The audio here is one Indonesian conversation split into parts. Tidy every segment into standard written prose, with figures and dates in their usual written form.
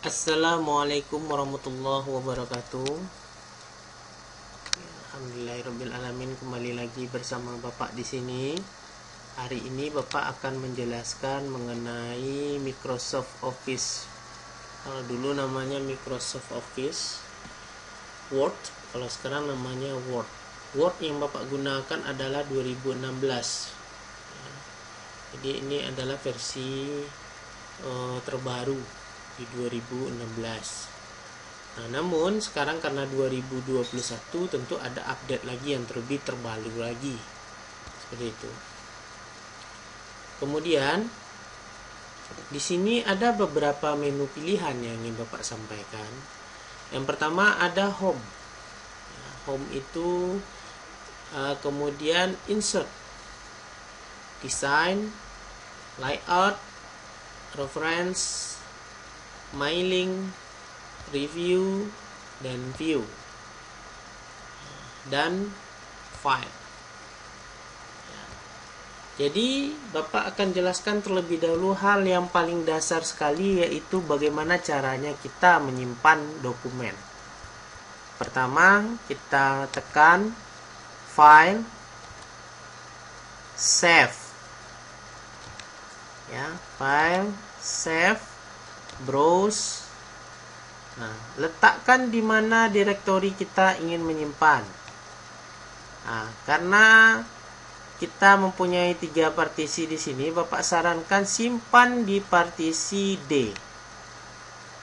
Assalamualaikum warahmatullahi wabarakatuh. Alhamdulillahirobbilalamin, kembali lagi bersama Bapak di sini. Hari ini Bapak akan menjelaskan mengenai Microsoft Office. Kalau dulu namanya Microsoft Office Word, kalau sekarang namanya Word. Word yang Bapak gunakan adalah 2016. Jadi ini adalah versi terbaru di 2016. Nah, namun sekarang karena 2021 tentu ada update lagi yang lebih terbaru lagi. Seperti itu. Kemudian di sini ada beberapa menu pilihan yang ingin Bapak sampaikan. Yang pertama ada Home. Home itu kemudian Insert, Design, Layout, Reference, Mailing, Review, dan View, dan File. Jadi Bapak akan jelaskan terlebih dahulu hal yang paling dasar sekali, yaitu bagaimana caranya kita menyimpan dokumen. Pertama, kita tekan File, Save. File, Save, Browse. Nah, letakkan di mana direktori kita ingin menyimpan. Nah, karena kita mempunyai 3 partisi di sini, Bapak sarankan simpan di partisi D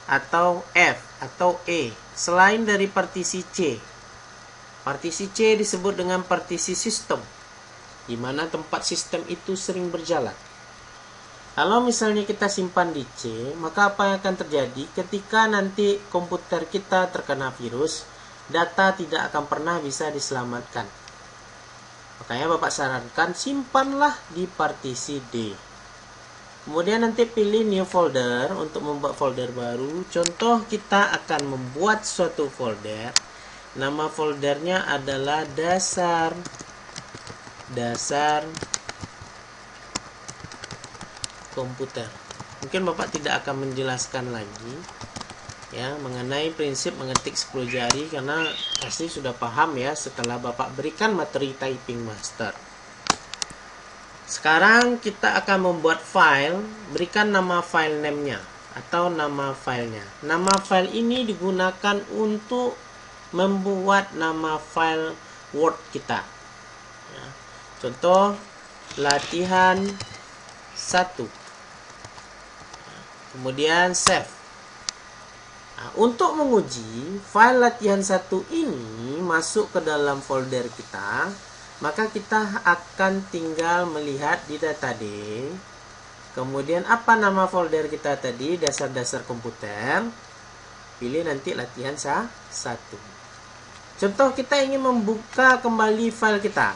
atau F atau E, selain dari partisi C. Partisi C disebut dengan partisi sistem, di mana tempat sistem itu sering berjalan. Kalau misalnya kita simpan di C, maka apa yang akan terjadi ketika nanti komputer kita terkena virus, data tidak akan pernah bisa diselamatkan. Makanya Bapak sarankan simpanlah di partisi D. Kemudian nanti pilih new folder untuk membuat folder baru. Contoh, kita akan membuat suatu folder. Nama foldernya adalah dasar komputer. Mungkin Bapak tidak akan menjelaskan lagi mengenai prinsip mengetik 10 jari, karena pasti sudah paham setelah Bapak berikan materi typing master. Sekarang kita akan membuat file, berikan nama file name-nya atau nama filenya. Nama file ini digunakan untuk membuat nama file Word kita. Contoh, latihan 1. Kemudian save. Nah, untuk menguji file latihan 1 ini masuk ke dalam folder kita, maka kita akan tinggal melihat di data D. Kemudian apa nama folder kita tadi? Dasar-dasar komputer. Pilih nanti latihan 1. Contoh, kita ingin membuka kembali file kita.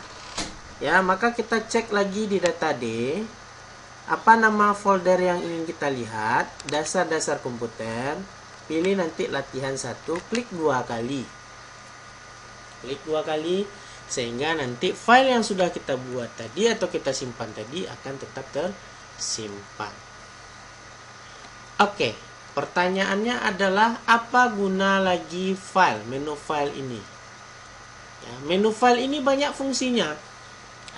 Maka kita cek lagi di data D. Apa nama folder yang ingin kita lihat? Dasar-dasar komputer. Pilih nanti latihan 1, klik 2 kali. Klik 2 kali sehingga nanti file yang sudah kita buat tadi atau kita simpan tadi akan tetap tersimpan. Oke, pertanyaannya adalah apa guna lagi file, menu file ini? Menu file ini banyak fungsinya.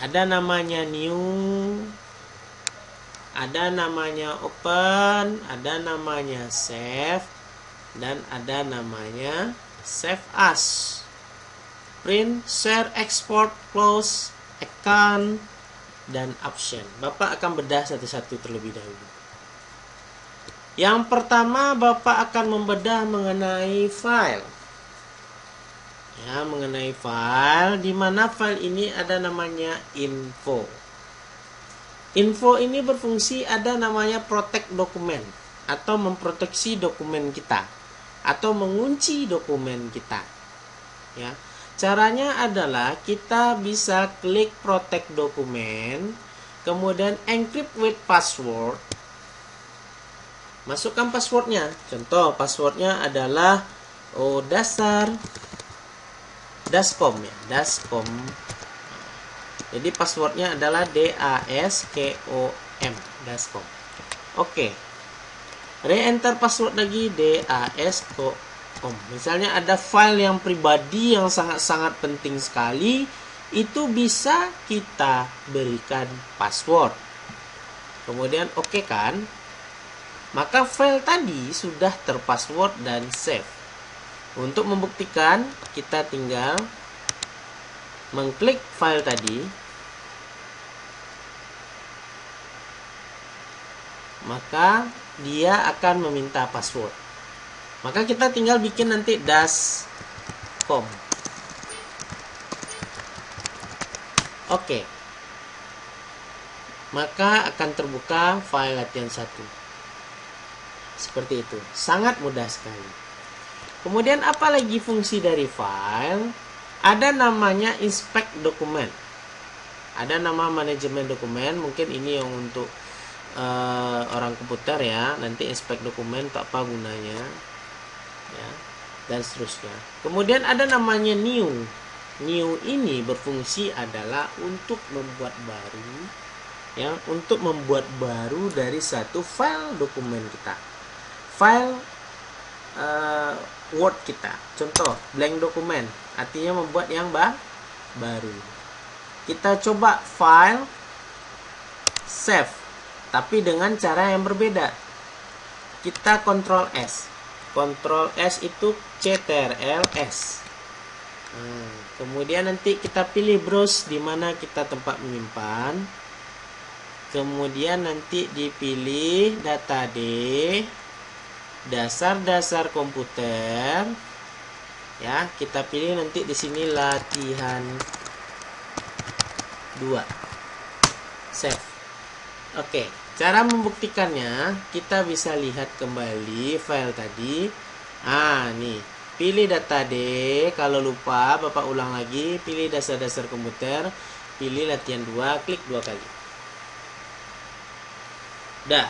Ada namanya new, ada namanya open, ada namanya save, dan ada namanya save as. Print, share, export, close, account, dan option. Bapak akan bedah satu-satu terlebih dahulu. Yang pertama, Bapak akan membedah mengenai file. Mengenai file, di mana file ini ada namanya info. Info ini berfungsi, ada namanya protect dokumen atau memproteksi dokumen kita atau mengunci dokumen kita. Caranya adalah kita bisa klik protect dokumen, kemudian encrypt with password. Masukkan passwordnya. Contoh, passwordnya adalah dascom. Jadi passwordnya adalah DASKOM, dascom. Oke. Re-enter password lagi DAS.com. Misalnya ada file yang pribadi yang sangat-sangat penting sekali, itu bisa kita berikan password. Kemudian oke kan? Maka file tadi sudah terpassword dan save. Untuk membuktikan, kita tinggal mengklik file tadi. Maka dia akan meminta password. Maka kita tinggal bikin nanti das.com. Oke. Maka akan terbuka file latihan 1. Seperti itu. Sangat mudah sekali. Kemudian apa lagi fungsi dari file? Ada namanya inspect dokumen. Ada nama manajemen dokumen. Mungkin ini yang untuk orang komputer ya. Nanti inspect dokumen untuk apa gunanya ya, dan seterusnya. Kemudian ada namanya new. New ini berfungsi adalah untuk membuat baru ya, untuk membuat baru dari satu file dokumen kita, file Word kita. Contoh blank dokumen artinya membuat yang baru. Kita coba file save, tapi dengan cara yang berbeda. Kita Ctrl S. Ctrl S itu CTRL-S. Kemudian nanti kita pilih browse di mana kita tempat menyimpan. Kemudian nanti dipilih data D, dasar-dasar komputer. Ya, kita pilih nanti di sini latihan 2. Save. Oke, cara membuktikannya kita bisa lihat kembali file tadi. Nih, pilih data D. Kalau lupa, Bapak ulang lagi, pilih dasar-dasar komputer, pilih latihan 2, klik 2 kali. Dah,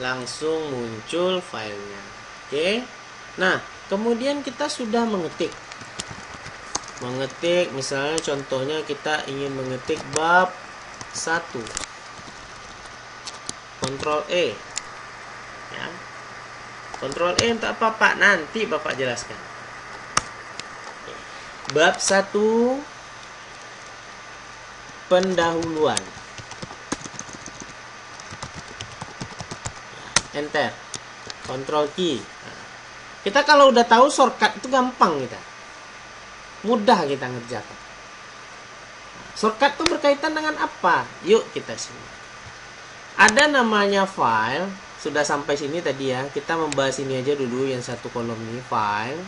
langsung muncul filenya. Oke. Nah, kemudian kita sudah mengetik. Misalnya contohnya kita ingin mengetik bab 1. Ctrl E. Ya. Ctrl E untuk apa, Pak? Nanti Bapak jelaskan. Bab 1 pendahuluan. Enter. Ctrl key. Kita kalau udah tahu shortcut itu gampang kita. Mudah kita ngerjakan. Shortcut itu berkaitan dengan apa? Yuk kita sini. Ada namanya file. Sudah sampai sini tadi ya. Kita membahas ini aja dulu yang satu kolom ini, file.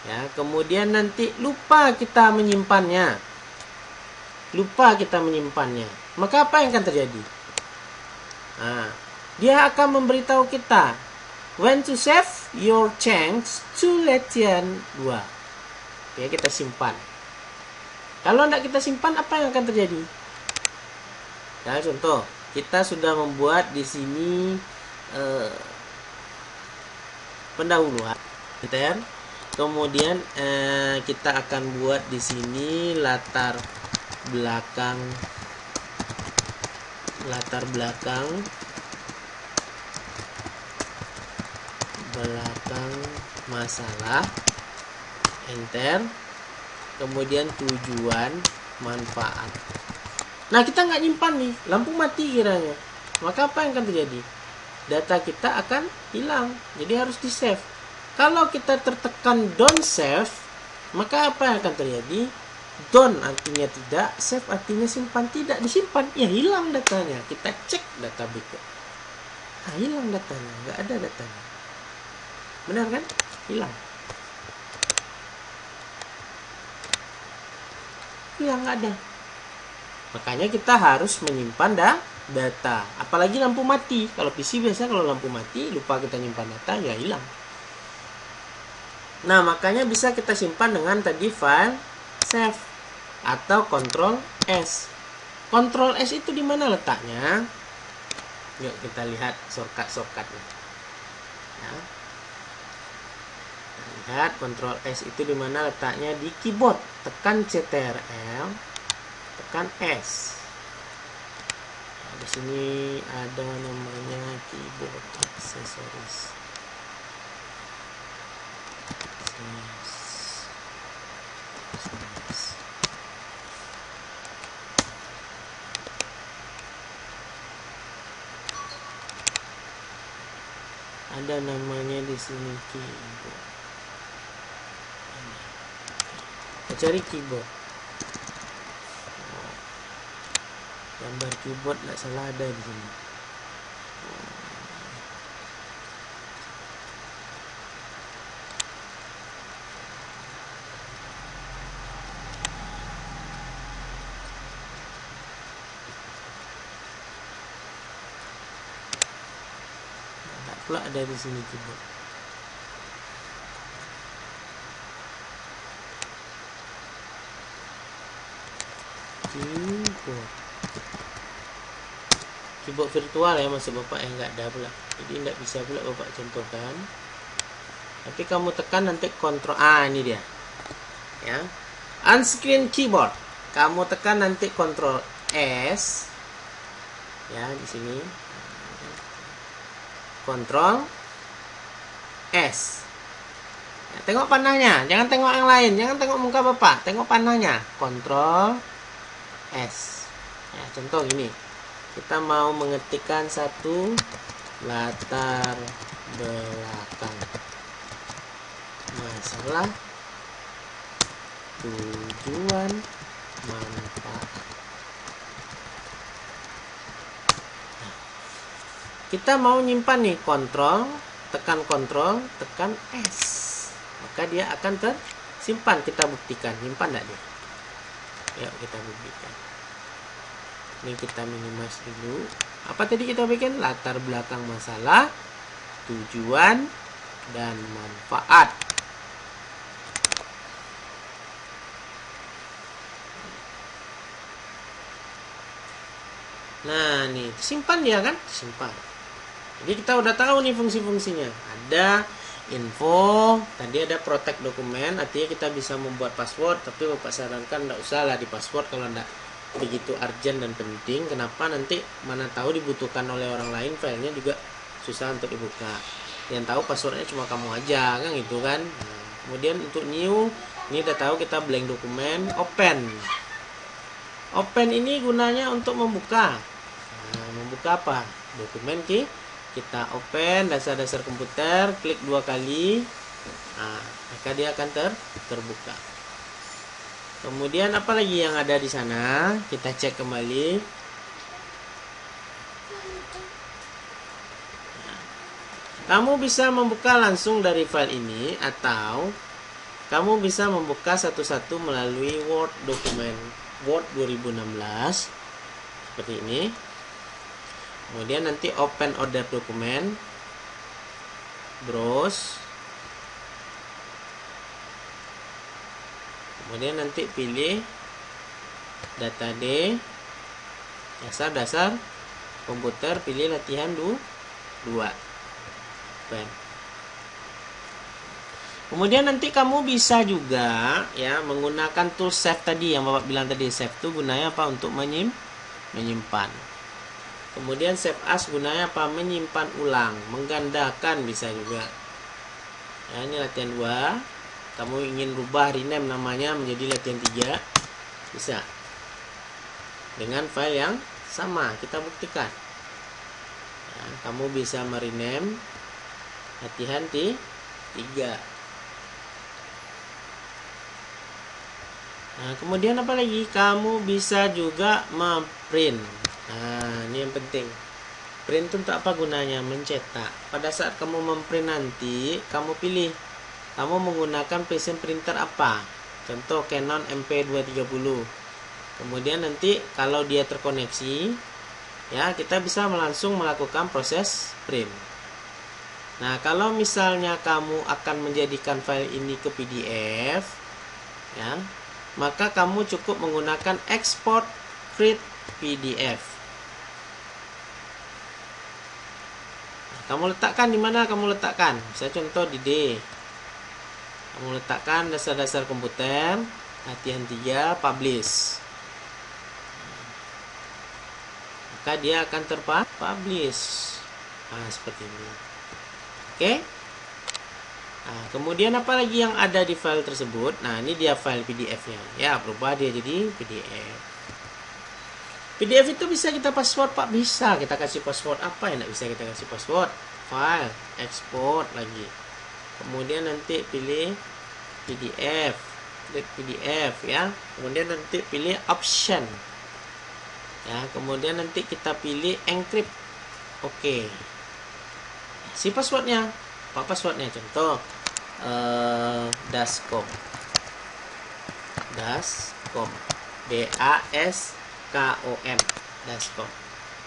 Ya, kemudian nanti lupa kita menyimpannya. Maka apa yang akan terjadi? Dia akan memberitahu kita when to save your change to latihan 2. Oke, kita simpan. Kalau tidak kita simpan, apa yang akan terjadi? Ya, contoh, kita sudah membuat di sini pendahuluan. Enter. Kemudian kita akan buat di sini latar belakang masalah. Enter. Kemudian tujuan manfaat. Nah, kita nggak nyimpan nih, lampu mati kiranya. Maka apa yang akan terjadi? Data kita akan hilang. Jadi harus di save. Kalau kita tertekan don't save, maka apa yang akan terjadi? Don't artinya tidak, save artinya simpan. Tidak disimpan, ya hilang datanya. Kita cek data berikut. Hilang datanya, nggak ada datanya. Benar kan? Hilang, nggak ada. Makanya kita harus menyimpan data. Apalagi lampu mati. Kalau PC biasa kalau lampu mati, lupa kita nyimpan data, ya hilang. Nah, makanya bisa kita simpan dengan tadi file save atau Ctrl S. Ctrl S itu di mana letaknya? Yuk kita lihat shortcut-shortcutnya. Ya. Lihat Ctrl S itu di mana letaknya, di keyboard. Tekan CTRL, tekan S. di sini ada namanya keyboard accessories. Ada namanya di sini keyboard. Kita cari keyboard. Gambar keyboard nggak salah ada di sini. Pula ada di sini keyboard. Keyboard virtual ya, maksud Bapak yang nggak ada pula. Jadi nggak bisa pula Bapak contohkan. Tapi kamu tekan nanti kontrol. Ini dia. Ya. On-screen keyboard. Kamu tekan nanti kontrol S. Ya, di sini. Kontrol S. Ya, tengok panahnya, jangan tengok yang lain, jangan tengok muka Bapak, tengok panahnya. Kontrol S. Ya, contoh gini. Kita mau mengetikkan satu latar belakang masalah, tujuan, manfaat. Kita mau nyimpan nih, tekan kontrol, tekan S. Maka dia akan tersimpan. Kita buktikan, nyimpan enggak dia? Yuk kita buktikan. Ini kita minimize dulu. Apa tadi kita bikin? Latar belakang masalah, tujuan, dan manfaat. Nah, nih, simpan dia kan? Simpan. Jadi kita udah tahu nih fungsi-fungsinya. Ada info, tadi ada protect dokumen, artinya kita bisa membuat password, tapi Bapak sarankan enggak usah lah di password kalau enggak begitu urgent dan penting. Kenapa? Nanti mana tahu dibutuhkan oleh orang lain, filenya juga susah untuk dibuka. Yang tahu passwordnya cuma kamu aja, kan gitu kan. Nah, kemudian untuk new, ini udah tahu kita blank dokumen, open. Open ini gunanya untuk membuka. Nah, membuka apa? Dokumen kita open dasar-dasar komputer, klik 2 kali. Nah, maka dia akan terbuka. Kemudian apa lagi yang ada di sana? Kita cek kembali. Nah, kamu bisa membuka langsung dari file ini, atau kamu bisa membuka satu-satu melalui Word dokumen Word 2016 seperti ini. Kemudian nanti open order dokumen, browse, kemudian nanti pilih data D, dasar-dasar komputer, pilih latihan 2. Open. Kemudian nanti kamu bisa juga ya menggunakan tool save tadi yang Bapak bilang tadi. Save itu gunanya apa? Untuk menyimpan. Kemudian save as gunanya apa? Menyimpan ulang, menggandakan bisa juga. Ya, ini latihan 2. Kamu ingin rubah rename namanya menjadi latihan 3, bisa. Dengan file yang sama, kita buktikan. Ya, kamu bisa merename latihan 3. Nah, kemudian apa lagi? Kamu bisa juga memprint. Nah, ini yang penting. Print itu untuk apa gunanya? Mencetak. Pada saat kamu memprint nanti, kamu pilih. Kamu menggunakan PC printer apa? Contoh Canon MP230. Kemudian nanti kalau dia terkoneksi, ya kita bisa langsung melakukan proses print. Nah, kalau misalnya kamu akan menjadikan file ini ke PDF, ya, maka kamu cukup menggunakan export create PDF. Kamu letakkan di mana kamu letakkan? Saya contoh di D. Kamu letakkan dasar-dasar komputer, latihan 3, publish. maka dia akan terpublish. Nah, seperti ini. Oke. Nah, kemudian apa lagi yang ada di file tersebut? Nah, ini dia file PDF-nya. Ya, berubah dia jadi PDF. PDF itu bisa kita password, Pak. Bisa kita kasih password. Apa yang tidak bisa kita kasih password? File, export lagi. Kemudian nanti pilih PDF. Klik PDF ya. Kemudian nanti pilih option. Ya, kemudian nanti kita pilih encrypt. Oke. Si passwordnya. Apa passwordnya? Contoh dascom. Dascom. DASKOM. Dascom.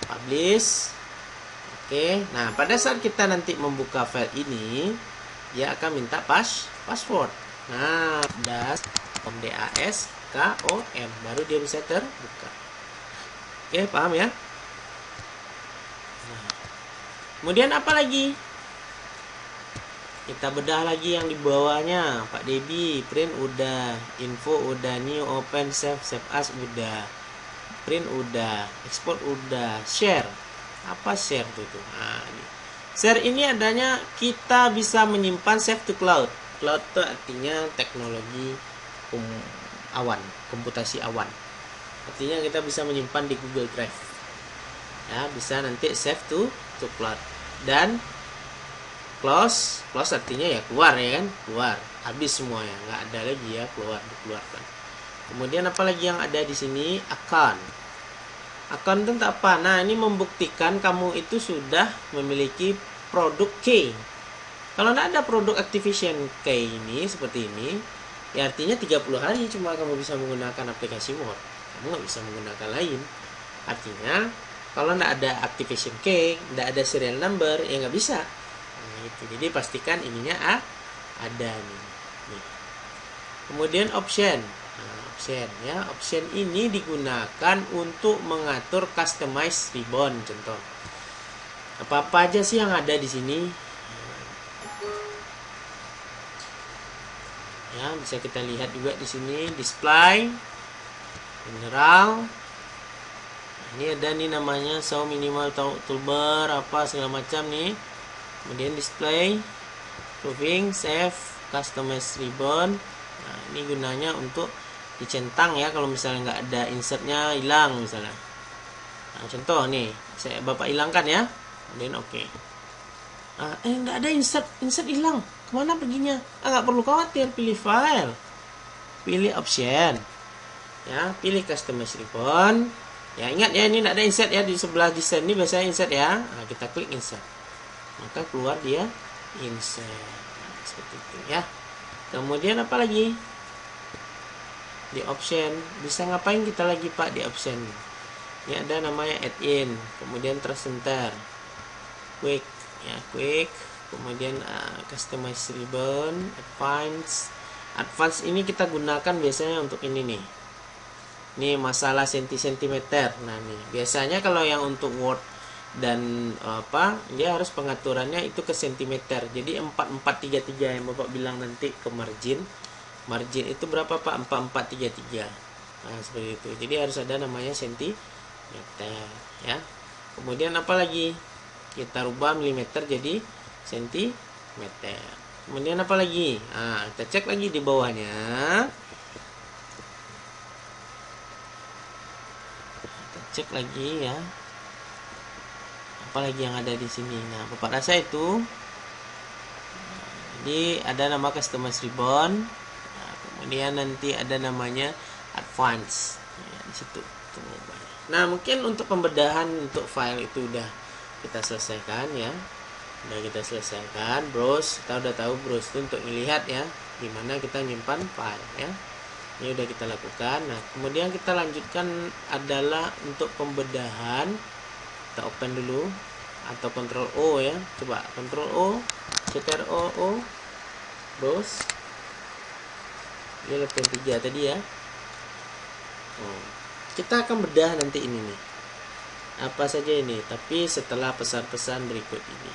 Publish. Oke. Nah, pada saat kita nanti membuka file ini, dia akan minta password. Nah, dascom. DASKOM. Baru dia bisa terbuka. Oke, paham ya? Nah, kemudian apa lagi? Kita bedah lagi yang di bawahnya. Pak Debi, print udah, info udah, new, open, save as udah, print udah, export udah, share. Apa share itu? Nah, ini. Share ini adanya kita bisa menyimpan save to cloud. Cloud itu artinya teknologi awan, komputasi awan. Artinya kita bisa menyimpan di Google Drive. Ya, bisa nanti save to cloud. Dan close artinya ya keluar ya kan, keluar, habis semuanya, nggak ada lagi ya, dikeluarkan. Kemudian apalagi yang ada di sini? Account itu apa? Nah, ini membuktikan kamu itu sudah memiliki produk key. Kalau nggak ada produk Activation key ini seperti ini, ya artinya 30 hari cuma kamu bisa menggunakan aplikasi Word, kamu nggak bisa menggunakan lain. Artinya kalau nggak ada Activation key, nggak ada serial number, ya nggak bisa. Jadi pastikan ininya ada nih. Kemudian option. Nah, option ini digunakan untuk mengatur customize ribbon. Contoh, apa aja sih yang ada di sini? Ya, bisa kita lihat juga di sini, display, general. Ini ada nih namanya show minimal toolbar apa segala macam nih. Kemudian display, proving, save, customize ribbon. Nah, ini gunanya untuk dicentang ya, kalau misalnya nggak ada insertnya, hilang misalnya. Nah, contoh nih, Bapak hilangkan ya. Kemudian oke. Nah, nggak ada insert hilang. Kemana perginya? Nggak perlu khawatir, pilih file, pilih option, ya, pilih customize ribbon. Ya, ingat ya, ini nggak ada insert ya, di sebelah desain ini biasanya insert ya. Nah, kita klik insert. Maka keluar dia insert. Nah, seperti itu ya. Kemudian apa lagi? Di option bisa ngapain kita lagi, Pak? Di option ini ada namanya add in, kemudian center, quick ya, quick, kemudian customize ribbon, advance ini kita gunakan biasanya untuk ini nih. Ini masalah sentimeter. Nah, nih biasanya kalau yang untuk Word dan dia harus pengaturannya itu ke sentimeter. Jadi 4433 yang Bapak bilang nanti ke margin itu berapa, Pak? 4433. Nah, seperti itu. Jadi harus ada namanya sentimeter ya. Kemudian apa lagi? Kita rubah milimeter jadi sentimeter. Kemudian apa lagi? Nah, kita cek lagi di bawahnya. Kita cek lagi ya. Apalagi yang ada di sini. Nah, Bapak rasa itu jadi ada nama customize ribbon. Nah, kemudian nanti ada namanya advance ya, di situ. Nah, mungkin untuk pembedahan untuk file itu udah kita selesaikan ya. Udah kita selesaikan. Browse, kita udah tahu browse itu untuk melihat ya gimana kita nyimpan file ya. Ini udah kita lakukan. Nah, kemudian kita lanjutkan adalah untuk pembedahan. Kita open dulu atau Ctrl O ya. Coba Ctrl O, Ctrl O, browse. Ini level 3 tadi ya. Kita akan bedah nanti ini nih. Apa saja ini, tapi setelah pesan-pesan berikut ini.